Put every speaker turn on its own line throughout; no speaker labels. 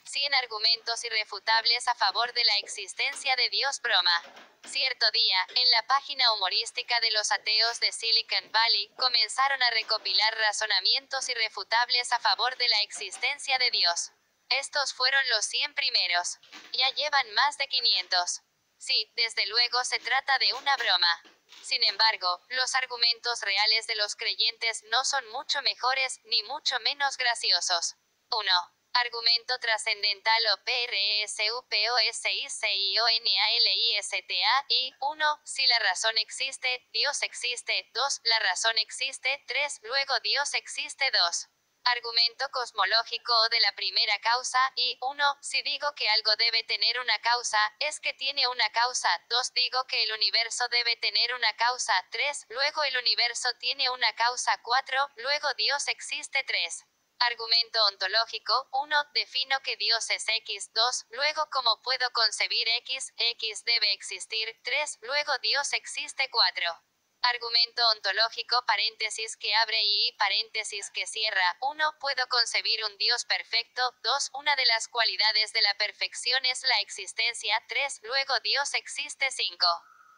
100 argumentos irrefutables a favor de la existencia de Dios. Broma. Cierto día, en la página humorística de los ateos de Silicon Valley, comenzaron a recopilar razonamientos irrefutables a favor de la existencia de Dios. Estos fueron los 100 primeros. Ya llevan más de 500. Sí, desde luego se trata de una broma. Sin embargo, los argumentos reales de los creyentes no son mucho mejores, ni mucho menos graciosos. 1. Argumento trascendental o PRESUPOSICIONALISTA. Y 1. Si la razón existe, Dios existe. 2. La razón existe. 3. Luego Dios existe. 2. Argumento cosmológico o de la primera causa. Y 1. Si digo que algo debe tener una causa, es que tiene una causa. 2. Digo que el universo debe tener una causa. 3. Luego el universo tiene una causa. 4. Luego Dios existe. 3. Argumento ontológico. 1. Defino que Dios es X. 2. Luego ¿cómo puedo concebir X? X debe existir. 3. Luego Dios existe. 4. Argumento ontológico paréntesis que abre y paréntesis que cierra. 1. Puedo concebir un Dios perfecto. 2. Una de las cualidades de la perfección es la existencia. 3. Luego Dios existe. 5.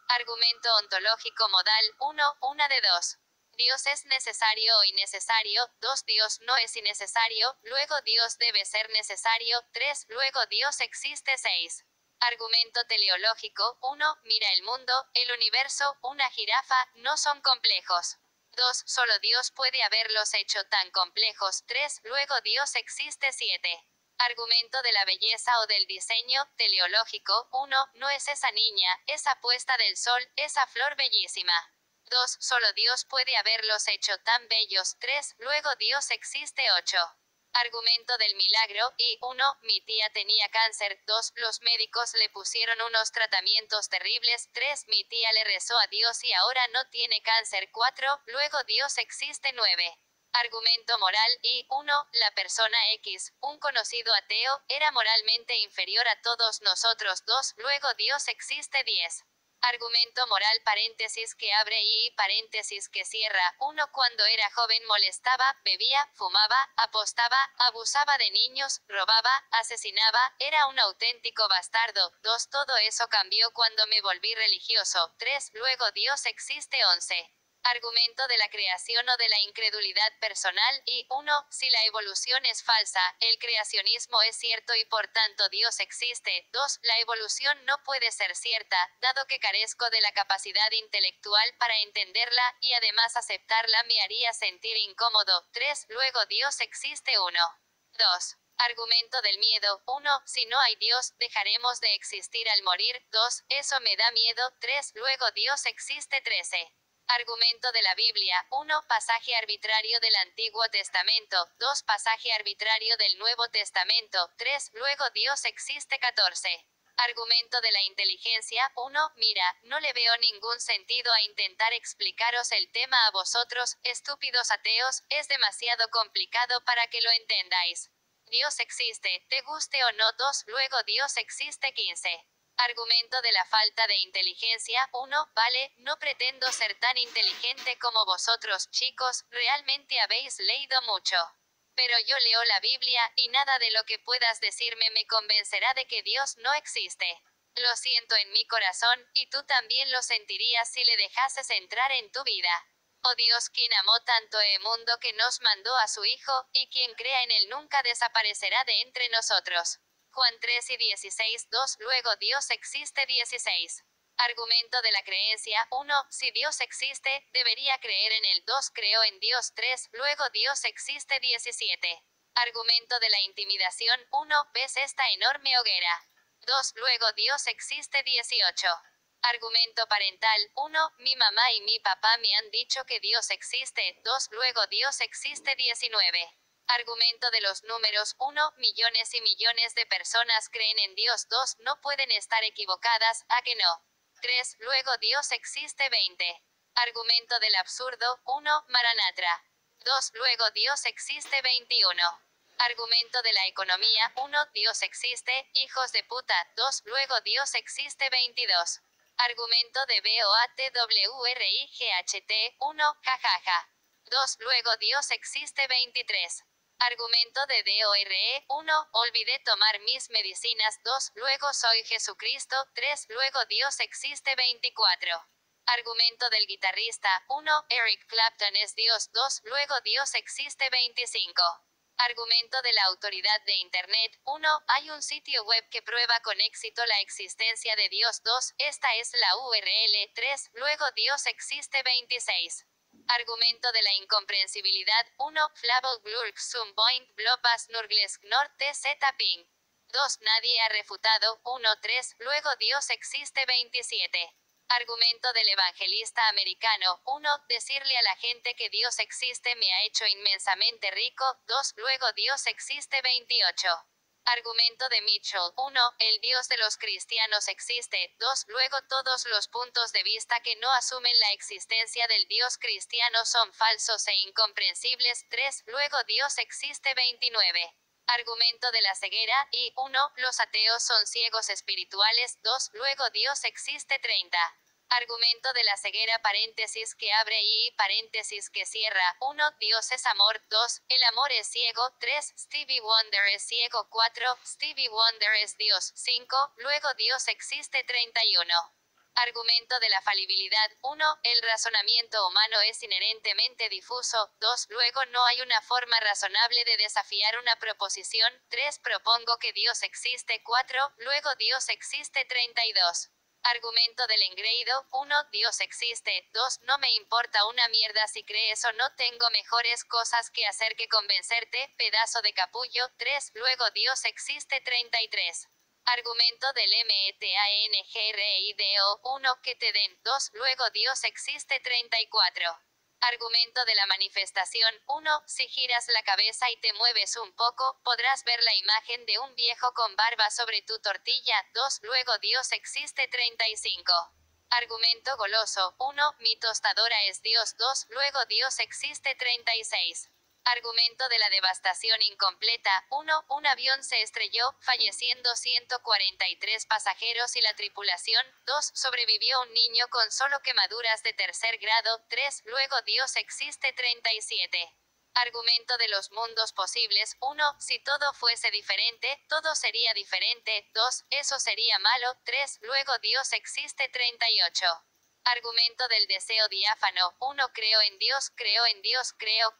Argumento ontológico modal. 1. Una de dos. Dios es necesario o innecesario. 2. Dios no es innecesario. Luego Dios debe ser necesario. 3. Luego Dios existe. 6. Argumento teleológico. 1. Mira el mundo, el universo, una jirafa, no son complejos. 2. Solo Dios puede haberlos hecho tan complejos. 3. Luego Dios existe. 7. Argumento de la belleza o del diseño, teleológico. 1. No es esa niña, esa puesta del sol, esa flor bellísima. 2. Solo Dios puede haberlos hecho tan bellos. 3. Luego Dios existe. 8. Argumento del milagro. Y 1. Mi tía tenía cáncer. 2. Los médicos le pusieron unos tratamientos terribles. 3. Mi tía le rezó a Dios y ahora no tiene cáncer. 4. Luego Dios existe. 9. Argumento moral. Y 1. La persona X, un conocido ateo, era moralmente inferior a todos nosotros. 2. Luego Dios existe. 10. Argumento moral paréntesis que abre y paréntesis que cierra. 1. Cuando era joven molestaba, bebía, fumaba, apostaba, abusaba de niños, robaba, asesinaba, era un auténtico bastardo. 2. Todo eso cambió cuando me volví religioso. 3. Luego Dios existe. 11. Argumento de la creación o de la incredulidad personal. Y 1. Si la evolución es falsa, el creacionismo es cierto y por tanto Dios existe. 2. La evolución no puede ser cierta, dado que carezco de la capacidad intelectual para entenderla, y además aceptarla me haría sentir incómodo. 3. Luego Dios existe. 1. 2. Argumento del miedo. 1. Si no hay Dios, dejaremos de existir al morir. 2. Eso me da miedo. 3. Luego Dios existe. 13. Argumento de la Biblia. 1. Pasaje arbitrario del Antiguo Testamento. 2. Pasaje arbitrario del Nuevo Testamento. 3. Luego Dios existe. 14. Argumento de la inteligencia. 1. Mira, no le veo ningún sentido a intentar explicaros el tema a vosotros, estúpidos ateos, es demasiado complicado para que lo entendáis. Dios existe, te guste o no. 2. Luego Dios existe. 15. Argumento de la falta de inteligencia. 1. Vale, no pretendo ser tan inteligente como vosotros, chicos, realmente habéis leído mucho. Pero yo leo la Biblia, y nada de lo que puedas decirme me convencerá de que Dios no existe. Lo siento en mi corazón, y tú también lo sentirías si le dejases entrar en tu vida. Oh Dios, quien amó tanto el mundo que nos mandó a su Hijo, y quien crea en él nunca desaparecerá de entre nosotros. Juan 3 y 16. 2. Luego Dios existe. 16. Argumento de la creencia. 1. Si Dios existe, debería creer en él. 2. Creo en Dios. 3. Luego Dios existe. 17. Argumento de la intimidación. 1. ¿Ves esta enorme hoguera? 2. Luego Dios existe. 18. Argumento parental. 1. Mi mamá y mi papá me han dicho que Dios existe. 2. Luego Dios existe. 19. Argumento de los números. 1. Millones y millones de personas creen en Dios. 2. No pueden estar equivocadas, ¿a que no? 3. Luego Dios existe. 20. Argumento del absurdo. 1. Maranatra. 2. Luego Dios existe. 21. Argumento de la economía. 1. Dios existe, hijos de puta. 2. Luego Dios existe. 22. Argumento de BOATWRIGHT. 1. Jajaja. 2. Luego Dios existe. 23. Argumento de DORE. 1. Olvidé tomar mis medicinas. 2. Luego soy Jesucristo. 3. Luego Dios existe. 24. Argumento del guitarrista. 1. Eric Clapton es Dios. 2. Luego Dios existe. 25. Argumento de la autoridad de Internet. 1. Hay un sitio web que prueba con éxito la existencia de Dios. 2. Esta es la URL. 3. Luego Dios existe. 26. Argumento de la incomprensibilidad. 1. Flavel Glurk Zum Point Blopas Nurglesk Norte Z Ping. 2. Nadie ha refutado. 1. 3. Luego Dios existe. 27. Argumento del evangelista americano. 1. Decirle a la gente que Dios existe me ha hecho inmensamente rico. 2. Luego Dios existe. 28. Argumento de Mitchell. 1. El Dios de los cristianos existe. 2. Luego todos los puntos de vista que no asumen la existencia del Dios cristiano son falsos e incomprensibles. 3. Luego Dios existe. 29. Argumento de la ceguera. Y 1. Los ateos son ciegos espirituales. 2. Luego Dios existe. 30. Argumento de la ceguera paréntesis que abre y paréntesis que cierra. 1. Dios es amor. 2. El amor es ciego. 3. Stevie Wonder es ciego. 4. Stevie Wonder es Dios. 5. Luego Dios existe. 31. Argumento de la falibilidad. 1. El razonamiento humano es inherentemente difuso. 2. Luego no hay una forma razonable de desafiar una proposición. 3. Propongo que Dios existe. 4. Luego Dios existe. 32. Argumento del engreído. 1. Dios existe. 2. No me importa una mierda si crees o no, tengo mejores cosas que hacer que convencerte, pedazo de capullo. 3. Luego Dios existe. 33. Argumento del METANGRIDO. 1. Que te den. 2. Luego Dios existe. 34. Argumento de la manifestación. 1. Si giras la cabeza y te mueves un poco, podrás ver la imagen de un viejo con barba sobre tu tortilla. 2. Luego Dios existe. 35. Argumento goloso. 1. Mi tostadora es Dios. 2. Luego Dios existe. 36. Argumento de la devastación incompleta. 1. Un avión se estrelló, falleciendo 143 pasajeros y la tripulación. 2. Sobrevivió un niño con solo quemaduras de tercer grado. 3. Luego Dios existe. 37. Argumento de los mundos posibles. 1. Si todo fuese diferente, todo sería diferente. 2. Eso sería malo. 3. Luego Dios existe. 38. Argumento del deseo diáfano. 1. Creo en Dios, creo en Dios, creo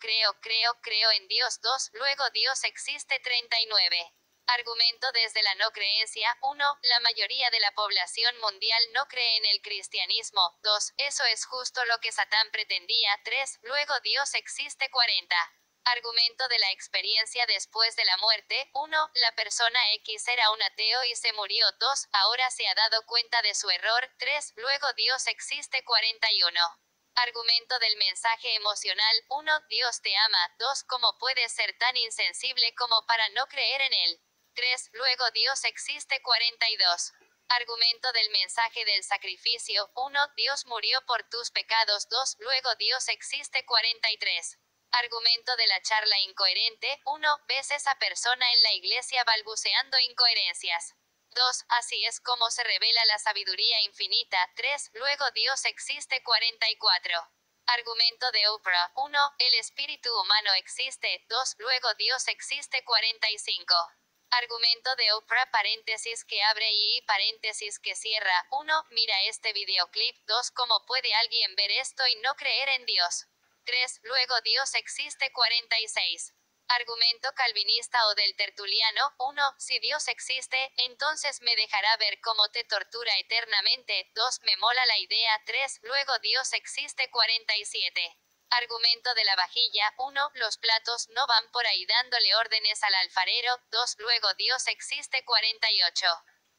en Dios. 2. Luego Dios existe. 39. Argumento desde la no creencia. 1. La mayoría de la población mundial no cree en el cristianismo. 2. Eso es justo lo que Satán pretendía. 3. Luego Dios existe. 40. Argumento de la experiencia después de la muerte. 1. La persona X era un ateo y se murió. 2. Ahora se ha dado cuenta de su error. 3. Luego Dios existe. 41. Argumento del mensaje emocional. 1. Dios te ama. 2. ¿Cómo puedes ser tan insensible como para no creer en él? 3. Luego Dios existe. 42. Argumento del mensaje del sacrificio. 1. Dios murió por tus pecados. 2. Luego Dios existe. 43. Argumento de la charla incoherente. 1. Ves esa persona en la iglesia balbuceando incoherencias. 2. Así es como se revela la sabiduría infinita. 3. Luego Dios existe. 44. Argumento de Oprah. 1. El espíritu humano existe. 2. Luego Dios existe. 45. Argumento de Oprah paréntesis que abre y paréntesis que cierra. 1. Mira este videoclip. 2. ¿Cómo puede alguien ver esto y no creer en Dios? 3. Luego Dios existe. 46. Argumento calvinista o del tertuliano. 1. Si Dios existe, entonces me dejará ver cómo te tortura eternamente. 2. Me mola la idea. 3. Luego Dios existe. 47. Argumento de la vajilla. 1. Los platos no van por ahí dándole órdenes al alfarero. 2. Luego Dios existe. 48.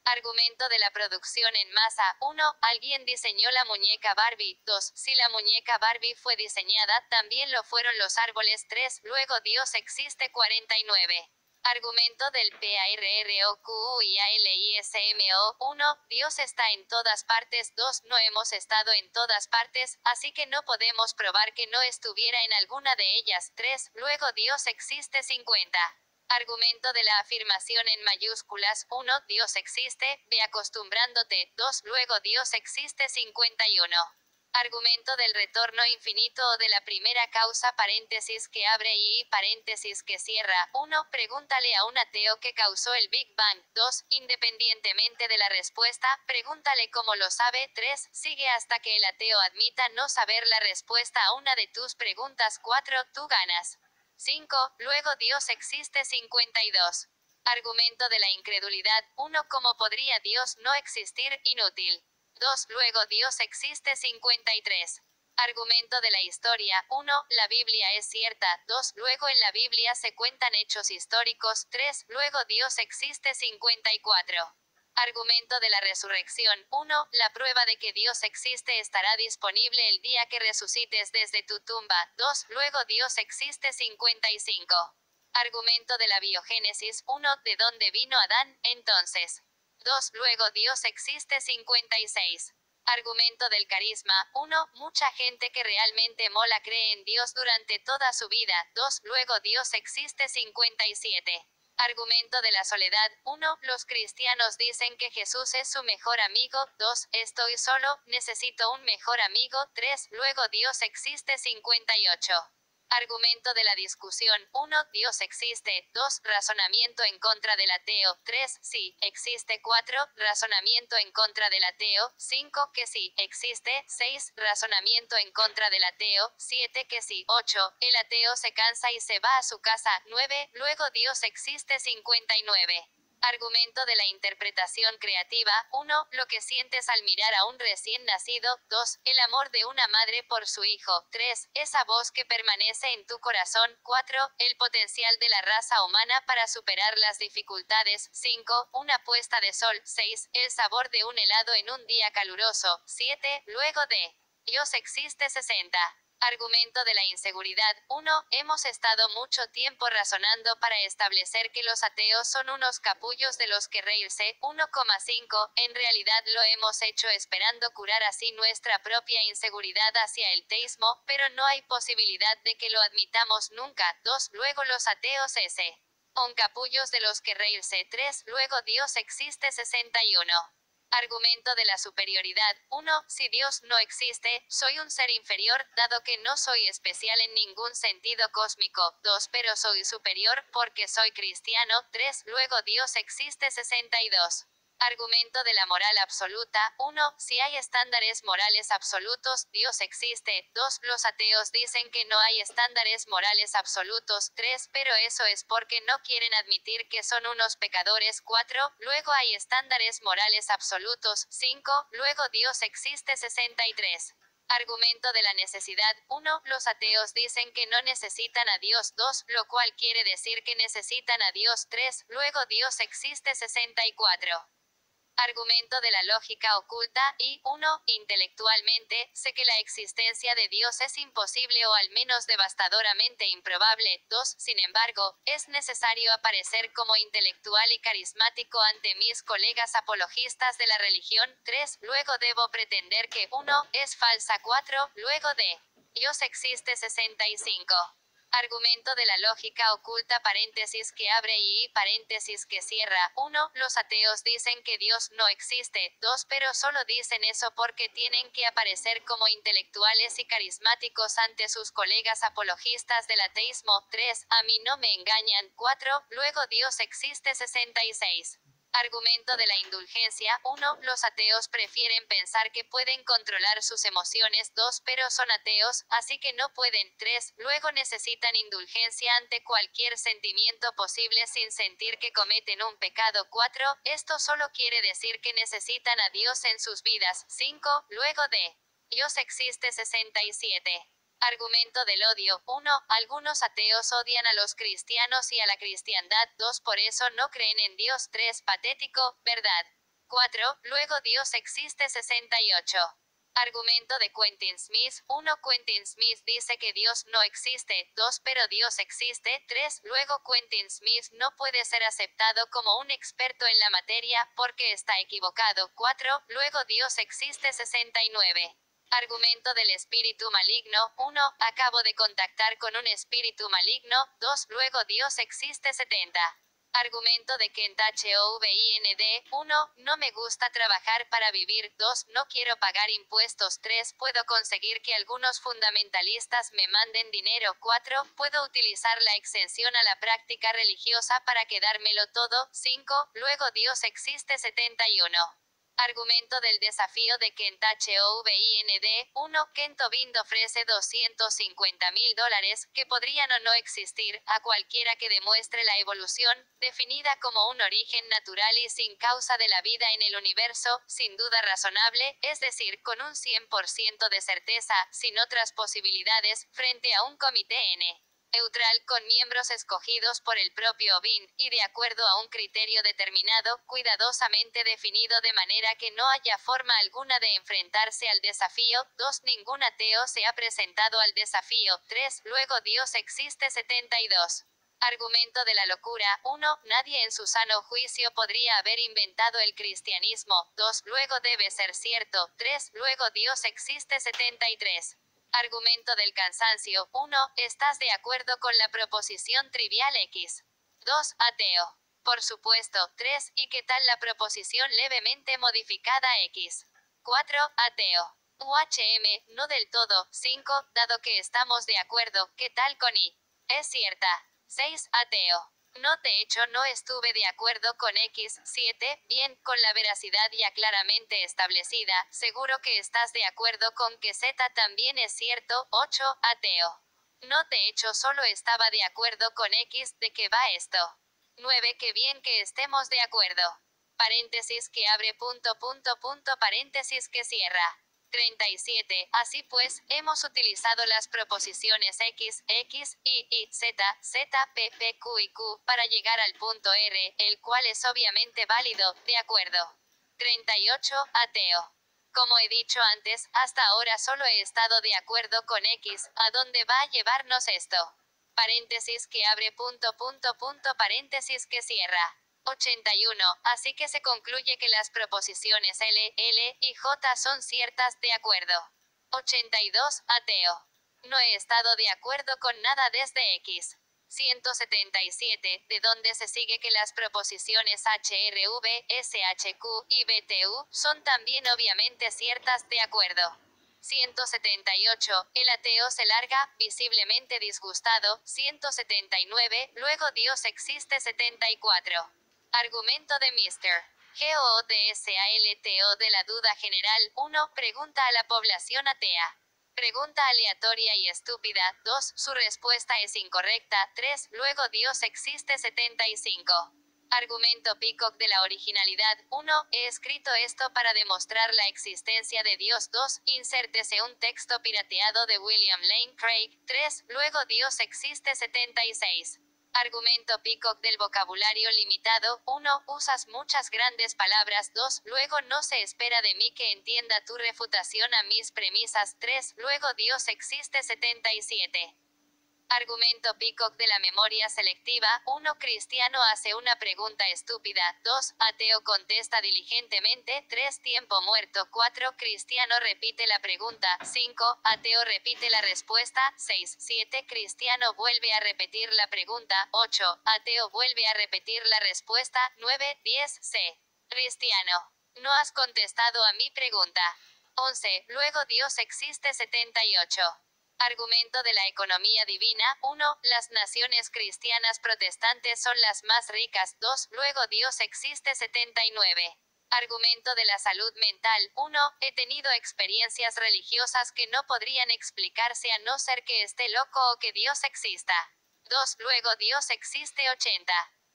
Argumento de la producción en masa. 1. Alguien diseñó la muñeca Barbie. 2. Si la muñeca Barbie fue diseñada, también lo fueron los árboles. 3. Luego Dios existe. 49. Argumento del PARROQUIALISMO. 1. Dios está en todas partes. 2. No hemos estado en todas partes, así que no podemos probar que no estuviera en alguna de ellas. 3. Luego Dios existe. 50. Argumento de la afirmación en mayúsculas. 1. Dios existe, ve acostumbrándote. 2. Luego Dios existe. 51. Argumento del retorno infinito o de la primera causa paréntesis que abre y paréntesis que cierra. 1. Pregúntale a un ateo qué causó el Big Bang. 2. Independientemente de la respuesta, pregúntale cómo lo sabe. 3. Sigue hasta que el ateo admita no saber la respuesta a una de tus preguntas. 4. Tú ganas. 5. Luego Dios existe. 52. Argumento de la incredulidad. 1. ¿Cómo podría Dios no existir? Inútil. 2. Luego Dios existe. 53. Argumento de la historia. 1. La Biblia es cierta. 2. Luego en la Biblia se cuentan hechos históricos. 3. Luego Dios existe. 54. Argumento de la resurrección. 1. La prueba de que Dios existe estará disponible el día que resucites desde tu tumba. 2. Luego Dios existe. 55. Argumento de la biogénesis. 1. ¿De dónde vino Adán? Entonces. 2. Luego Dios existe. 56. Argumento del carisma. 1. Mucha gente que realmente mola cree en Dios durante toda su vida. 2. Luego Dios existe. 57. Argumento de la soledad. 1. Los cristianos dicen que Jesús es su mejor amigo. 2. Estoy solo, necesito un mejor amigo. 3. Luego Dios existe. 58. Argumento de la discusión. 1. Dios existe. 2. Razonamiento en contra del ateo. 3. Sí, existe. 4. Razonamiento en contra del ateo. 5. Que sí, existe. 6. Razonamiento en contra del ateo. 7. Que sí. 8. El ateo se cansa y se va a su casa. 9. Luego Dios existe. 59. Argumento de la interpretación creativa. 1. Lo que sientes al mirar a un recién nacido. 2. El amor de una madre por su hijo. 3. Esa voz que permanece en tu corazón. 4. El potencial de la raza humana para superar las dificultades. 5. Una puesta de sol. 6. El sabor de un helado en un día caluroso. 7. Luego de Dios existe. 60. Argumento de la inseguridad. 1. Hemos estado mucho tiempo razonando para establecer que los ateos son unos capullos de los que reírse. 1,5. En realidad lo hemos hecho esperando curar así nuestra propia inseguridad hacia el teísmo, pero no hay posibilidad de que lo admitamos nunca. 2. Luego los ateos son capullos de los que reírse. 3. Luego Dios existe. 61. Argumento de la superioridad. 1. Si Dios no existe, soy un ser inferior, dado que no soy especial en ningún sentido cósmico. 2. Pero soy superior, porque soy cristiano. 3. Luego Dios existe. 62. Argumento de la moral absoluta. 1. Si hay estándares morales absolutos, Dios existe. 2. Los ateos dicen que no hay estándares morales absolutos. 3. Pero eso es porque no quieren admitir que son unos pecadores. 4. Luego hay estándares morales absolutos. 5. Luego Dios existe. 63. Argumento de la necesidad. 1. Los ateos dicen que no necesitan a Dios. 2. Lo cual quiere decir que necesitan a Dios. 3. Luego Dios existe. 64. Argumento de la lógica oculta. Y 1. Intelectualmente, sé que la existencia de Dios es imposible o al menos devastadoramente improbable. 2. Sin embargo, es necesario aparecer como intelectual y carismático ante mis colegas apologistas de la religión. 3. Luego debo pretender que 1. Es falsa. 4. Luego de Dios existe. 65. Argumento de la lógica oculta paréntesis que abre y paréntesis que cierra. 1. Los ateos dicen que Dios no existe. 2. Pero solo dicen eso porque tienen que aparecer como intelectuales y carismáticos ante sus colegas apologistas del ateísmo. 3. A mí no me engañan. 4. Luego Dios existe. 66. Argumento de la indulgencia. 1. Los ateos prefieren pensar que pueden controlar sus emociones. 2. Pero son ateos, así que no pueden. 3. Luego necesitan indulgencia ante cualquier sentimiento posible sin sentir que cometen un pecado. 4. Esto solo quiere decir que necesitan a Dios en sus vidas. 5. Luego de Dios existe. 67. Argumento del odio. 1. Algunos ateos odian a los cristianos y a la cristiandad. 2. Por eso no creen en Dios. 3. Patético, ¿verdad? 4. Luego Dios existe. 68. Argumento de Quentin Smith. 1. Quentin Smith dice que Dios no existe. 2. Pero Dios existe. 3. Luego Quentin Smith no puede ser aceptado como un experto en la materia, porque está equivocado. 4. Luego Dios existe. 69. Argumento del espíritu maligno. 1. Acabo de contactar con un espíritu maligno. 2. Luego Dios existe. 70. Argumento de Kent Hovind. 1. No me gusta trabajar para vivir. 2. No quiero pagar impuestos. 3. Puedo conseguir que algunos fundamentalistas me manden dinero. 4. Puedo utilizar la exención a la práctica religiosa para quedármelo todo. 5. Luego Dios existe. 71. Argumento del desafío de Kent Hovind. 1. Kent Hovind ofrece $250,000, que podrían o no existir, a cualquiera que demuestre la evolución, definida como un origen natural y sin causa de la vida en el universo, sin duda razonable, es decir, con un 100% de certeza, sin otras posibilidades, frente a un comité neutral con miembros escogidos por el propio Hovind, y de acuerdo a un criterio determinado, cuidadosamente definido de manera que no haya forma alguna de enfrentarse al desafío. 2. Ningún ateo se ha presentado al desafío. 3. Luego Dios existe. 72. Argumento de la locura. 1. Nadie en su sano juicio podría haber inventado el cristianismo. 2. Luego debe ser cierto. 3. Luego Dios existe. 73. Argumento del cansancio. 1. ¿Estás de acuerdo con la proposición trivial X? 2. Ateo. Por supuesto. 3. ¿Y qué tal la proposición levemente modificada X? 4. Ateo. No del todo. 5. Dado que estamos de acuerdo, ¿qué tal con Y? Es cierta. 6. Ateo. No, de hecho no estuve de acuerdo con X. 7. Bien, con la veracidad ya claramente establecida, seguro que estás de acuerdo con que Z también es cierto. 8. Ateo. No, de hecho solo estaba de acuerdo con X. ¿De qué va esto? 9. Qué bien que estemos de acuerdo. Paréntesis que abre paréntesis que cierra. 37. Así pues, hemos utilizado las proposiciones X, X, Y, Z, Z, P, P, Q y Q para llegar al punto R, el cual es obviamente válido. De acuerdo. 38. Ateo. Como he dicho antes, hasta ahora solo he estado de acuerdo con X. ¿A dónde va a llevarnos esto? Paréntesis que abre paréntesis que cierra. 81. Así que se concluye que las proposiciones L, L y J son ciertas. De acuerdo. 82. Ateo. No he estado de acuerdo con nada desde X. 177. De donde se sigue que las proposiciones HRV, SHQ y BTU son también obviamente ciertas. De acuerdo. 178. El ateo se larga, visiblemente disgustado. 179. Luego Dios existe. 74. Argumento de Mr. Godsalto de la duda general. 1. Pregunta a la población atea. Pregunta aleatoria y estúpida. 2. Su respuesta es incorrecta. 3. Luego Dios existe. 75. Argumento Peacock de la originalidad. 1. He escrito esto para demostrar la existencia de Dios. 2. Insértese un texto pirateado de William Lane Craig. 3. Luego Dios existe. 76. Argumento Peacock del vocabulario limitado. 1. Usas muchas grandes palabras. 2. Luego no se espera de mí que entienda tu refutación a mis premisas. 3. Luego Dios existe. 77. Argumento Peacock de la memoria selectiva. 1. Cristiano hace una pregunta estúpida. 2. Ateo contesta diligentemente. 3. Tiempo muerto. 4. Cristiano repite la pregunta. 5. Ateo repite la respuesta. 6. 7. Cristiano vuelve a repetir la pregunta. 8. Ateo vuelve a repetir la respuesta. 9. 10. C. Cristiano. No has contestado a mi pregunta. 11. Luego Dios existe. 78. Argumento de la economía divina. 1. Las naciones cristianas protestantes son las más ricas. 2. Luego Dios existe. 79. Argumento de la salud mental. 1. He tenido experiencias religiosas que no podrían explicarse a no ser que esté loco o que Dios exista. 2. Luego Dios existe. 80.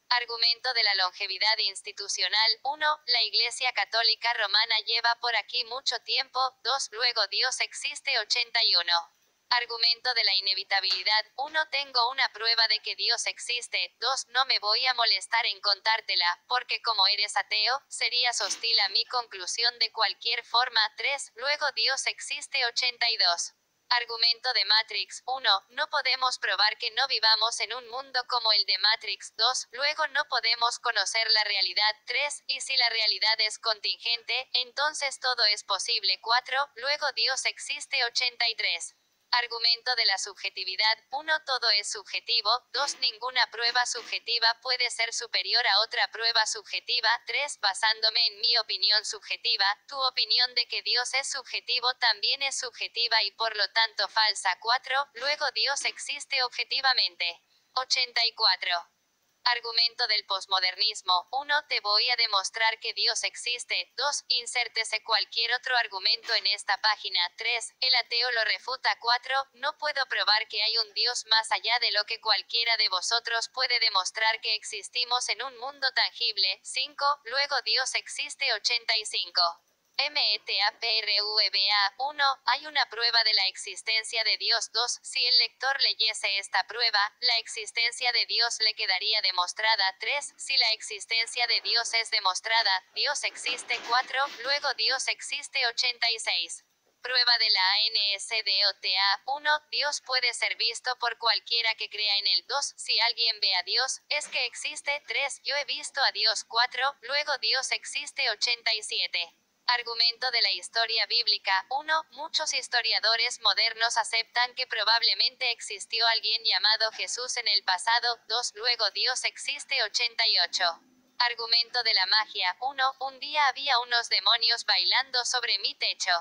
Argumento de la longevidad institucional. 1. La Iglesia Católica Romana lleva por aquí mucho tiempo. 2. Luego Dios existe. 81. Argumento de la inevitabilidad. 1. Tengo una prueba de que Dios existe. 2. No me voy a molestar en contártela, porque como eres ateo, serías hostil a mi conclusión de cualquier forma. 3. Luego Dios existe. 82. Argumento de Matrix. 1. No podemos probar que no vivamos en un mundo como el de Matrix. 2. Luego no podemos conocer la realidad. 3. Y si la realidad es contingente, entonces todo es posible. 4. Luego Dios existe. 83. Argumento de la subjetividad. 1. Todo es subjetivo. 2. Ninguna prueba subjetiva puede ser superior a otra prueba subjetiva. 3. Basándome en mi opinión subjetiva, tu opinión de que Dios es subjetivo también es subjetiva y por lo tanto falsa. 4. Luego Dios existe objetivamente. 84. Argumento del posmodernismo. 1. Te voy a demostrar que Dios existe. 2. Insértese cualquier otro argumento en esta página. 3. El ateo lo refuta. 4. No puedo probar que hay un Dios más allá de lo que cualquiera de vosotros puede demostrar que existimos en un mundo tangible. 5. Luego Dios existe. 85. METAPRVA. 1. Hay una prueba de la existencia de Dios. 2. Si el lector leyese esta prueba, la existencia de Dios le quedaría demostrada. 3. Si la existencia de Dios es demostrada, Dios existe. 4. Luego Dios existe. 86. Prueba de la ANSDOTA. 1. Dios puede ser visto por cualquiera que crea en él. 2. Si alguien ve a Dios, es que existe. 3. Yo he visto a Dios. 4. Luego Dios existe. 87. Argumento de la historia bíblica. 1. Muchos historiadores modernos aceptan que probablemente existió alguien llamado Jesús en el pasado. 2. Luego Dios existe. 88. Argumento de la magia. 1. Un día había unos demonios bailando sobre mi techo.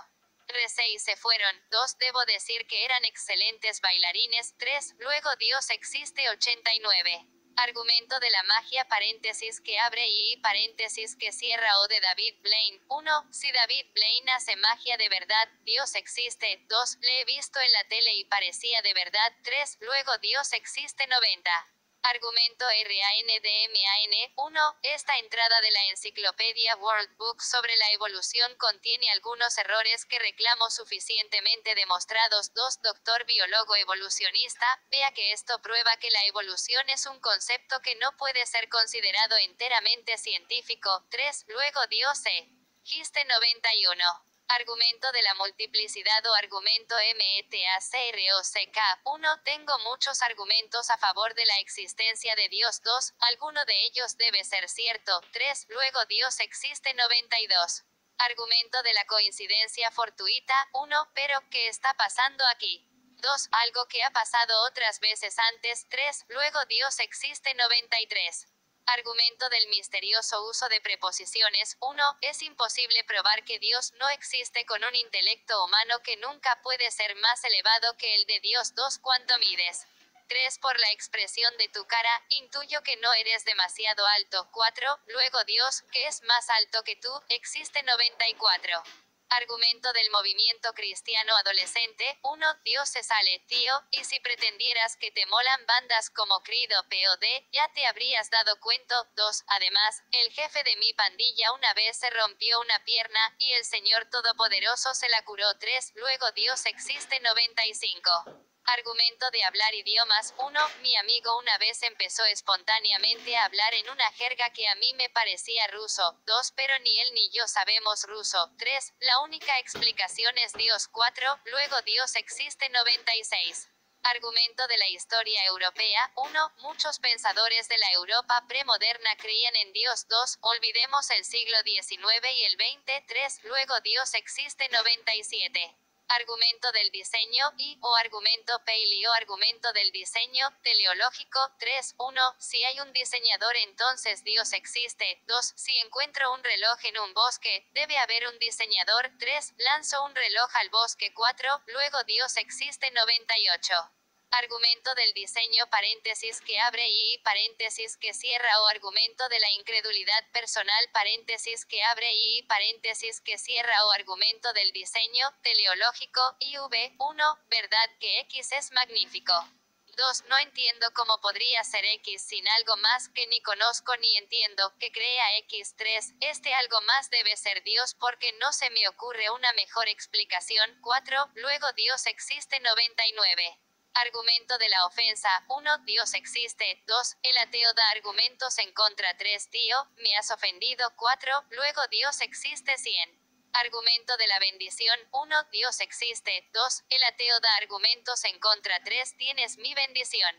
Recé y se fueron. 2. Debo decir que eran excelentes bailarines. 3. Luego Dios existe. 89. Argumento de la magia paréntesis que abre y paréntesis que cierra o de David Blaine. 1. Si David Blaine hace magia de verdad, Dios existe. 2. Le he visto en la tele y parecía de verdad. 3. Luego Dios existe. 90. Argumento RANDMAN. 1. Esta entrada de la enciclopedia World Book sobre la evolución contiene algunos errores que reclamo suficientemente demostrados. 2. Doctor biólogo evolucionista, vea que esto prueba que la evolución es un concepto que no puede ser considerado enteramente científico. 3. Luego Dios existe. 91. Argumento de la multiplicidad o argumento METACROCK. 1. Tengo muchos argumentos a favor de la existencia de Dios. 2. Alguno de ellos debe ser cierto. 3. Luego Dios existe. 92. Argumento de la coincidencia fortuita. 1. Pero, ¿qué está pasando aquí? 2. Algo que ha pasado otras veces antes. 3. Luego Dios existe. 93. Argumento del misterioso uso de preposiciones. 1. Es imposible probar que Dios no existe con un intelecto humano que nunca puede ser más elevado que el de Dios. 2. ¿Cuánto mides? 3. Por la expresión de tu cara, intuyo que no eres demasiado alto. 4. Luego Dios, que es más alto que tú, existe. 94. Argumento del movimiento cristiano adolescente. 1. Dios se sale, tío, y si pretendieras que te molan bandas como Creed o POD, ya te habrías dado cuenta. 2. Además, el jefe de mi pandilla una vez se rompió una pierna, y el Señor Todopoderoso se la curó. 3. Luego Dios existe. 95. Argumento de hablar idiomas. 1. Mi amigo una vez empezó espontáneamente a hablar en una jerga que a mí me parecía ruso. 2. Pero ni él ni yo sabemos ruso. 3. La única explicación es Dios. 4. Luego Dios existe. 96. Argumento de la historia europea. 1. Muchos pensadores de la Europa premoderna creían en Dios. 2. Olvidemos el siglo XIX y el XX. 3. Luego Dios existe. 97. Argumento del diseño o argumento Paley o argumento del diseño teleológico. 3. 1. Si hay un diseñador entonces Dios existe. 2. Si encuentro un reloj en un bosque, debe haber un diseñador. 3. Lanzo un reloj al bosque. 4. Luego Dios existe. 98. Argumento del diseño paréntesis que abre y paréntesis que cierra o argumento de la incredulidad personal paréntesis que abre y paréntesis que cierra o argumento del diseño teleológico IV. 1. Verdad que X es magnífico. 2. No entiendo cómo podría ser X sin algo más que ni conozco ni entiendo que crea X. 3. Este algo más debe ser Dios porque no se me ocurre una mejor explicación. 4. Luego Dios existe. 99. Argumento de la ofensa. 1. Dios existe. 2. El ateo da argumentos en contra. 3. Tío, me has ofendido. 4. Luego Dios existe. 100. Argumento de la bendición. 1. Dios existe. 2. El ateo da argumentos en contra. 3. Tienes mi bendición.